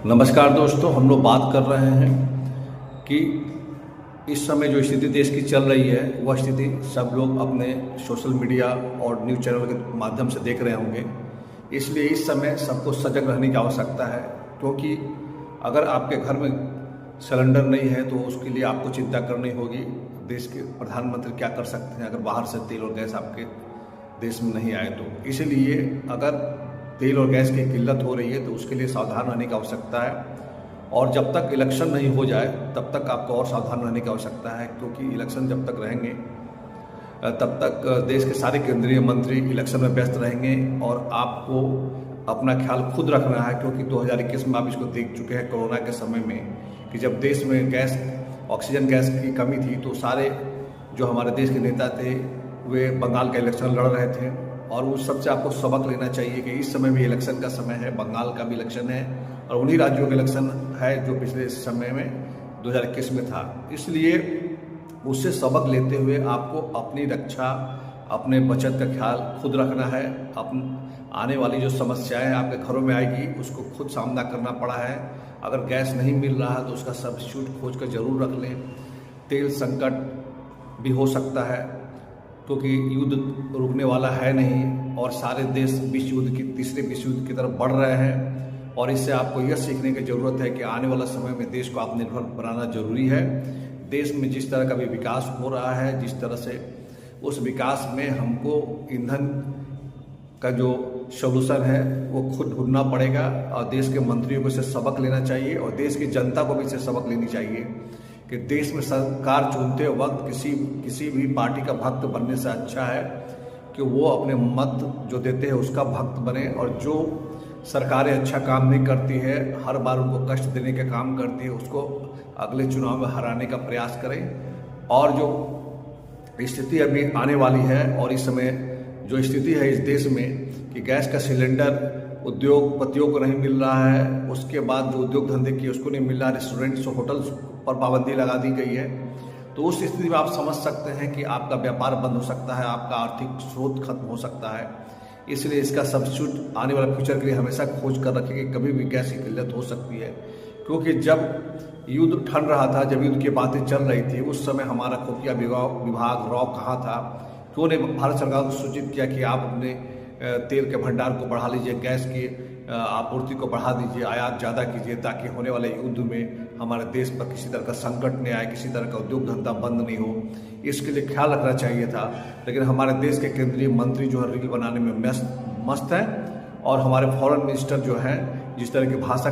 नमस्कार दोस्तों, हम लोग बात कर रहे हैं कि इस समय जो स्थिति देश की चल रही है वह स्थिति सब लोग अपने सोशल मीडिया और न्यूज़ चैनल के माध्यम से देख रहे होंगे। इसलिए इस समय सबको सजग रहने की आवश्यकता है, क्योंकि अगर आपके घर में सिलेंडर नहीं है तो उसके लिए आपको चिंता करनी होगी। देश के प्रधानमंत्री क्या कर सकते हैं अगर बाहर से तेल और गैस आपके देश में नहीं आए तो। इसलिए अगर तेल और गैस की किल्लत हो रही है तो उसके लिए सावधान रहने की आवश्यकता है, और जब तक इलेक्शन नहीं हो जाए तब तक आपको और सावधान रहने की आवश्यकता है, क्योंकि इलेक्शन जब तक रहेंगे तब तक देश के सारे केंद्रीय मंत्री इलेक्शन में व्यस्त रहेंगे और आपको अपना ख्याल खुद रखना है। क्योंकि 2021 में आप इसको देख चुके हैं कोरोना के समय में कि जब देश में ऑक्सीजन गैस की कमी थी तो सारे जो हमारे देश के नेता थे वे बंगाल का इलेक्शन लड़ रहे थे, और उस सबसे आपको सबक लेना चाहिए कि इस समय भी इलेक्शन का समय है, बंगाल का भी इलेक्शन है और उन्हीं राज्यों का इलेक्शन है जो पिछले समय में 2021 में था। इसलिए उससे सबक लेते हुए आपको अपनी रक्षा, अपने बचत का ख्याल खुद रखना है। आने वाली जो समस्याएं आपके घरों में आएगी उसको खुद सामना करना पड़ा है। अगर गैस नहीं मिल रहा तो उसका सब्स्टिट्यूट खोज कर जरूर रख लें। तेल संकट भी हो सकता है, क्योंकि युद्ध रुकने वाला है नहीं और सारे देश तीसरे विश्व युद्ध की तरफ बढ़ रहे हैं। और इससे आपको यह सीखने की ज़रूरत है कि आने वाला समय में देश को आत्मनिर्भर बनाना जरूरी है। देश में जिस तरह का भी विकास हो रहा है, जिस तरह से उस विकास में हमको ईंधन का जो सोल्यूशन है वो खुद ढूंढना पड़ेगा, और देश के मंत्रियों को इससे सबक लेना चाहिए और देश की जनता को भी इससे सबक लेनी चाहिए कि देश में सरकार चुनते वक्त किसी भी पार्टी का भक्त बनने से अच्छा है कि वो अपने मत जो देते हैं उसका भक्त बने, और जो सरकारें अच्छा काम नहीं करती है, हर बार उनको कष्ट देने का काम करती है, उसको अगले चुनाव में हराने का प्रयास करें। और जो स्थिति अभी आने वाली है और इस समय जो स्थिति है इस देश में कि गैस का सिलेंडर उद्योगपतियों को नहीं मिल रहा है, उसके बाद जो उद्योग धंधे किए उसको नहीं मिल रहा, रेस्टोरेंट्स और होटल्स पर पाबंदी लगा दी गई है, तो उस स्थिति में आप समझ सकते हैं कि आपका व्यापार बंद हो सकता है, आपका आर्थिक स्रोत खत्म हो सकता है। इसलिए इसका सब्स्टिट्यूट आने वाले फ्यूचर के लिए हमेशा खोज कर रखें कि कभी भी गैस की किल्लत हो सकती है। क्योंकि जब युद्ध ठन रहा था, जब युद्ध की बातें चल रही थी, उस समय हमारा खुफिया विभाग रॉ कहाँ था, क्यों ने भारत सरकार को सूचित किया कि आप अपने तेल के भंडार को बढ़ा लीजिए, गैस की आपूर्ति को बढ़ा दीजिए, आयात ज़्यादा कीजिए, ताकि होने वाले युद्ध में हमारे देश पर किसी तरह का संकट नहीं आए, किसी तरह का उद्योग धंधा बंद नहीं हो। इसके लिए ख्याल रखना चाहिए था। लेकिन हमारे देश के केंद्रीय मंत्री जो है रील बनाने में मस्त हैं, और हमारे फॉरेन मिनिस्टर जो हैं जिस तरह की भाषा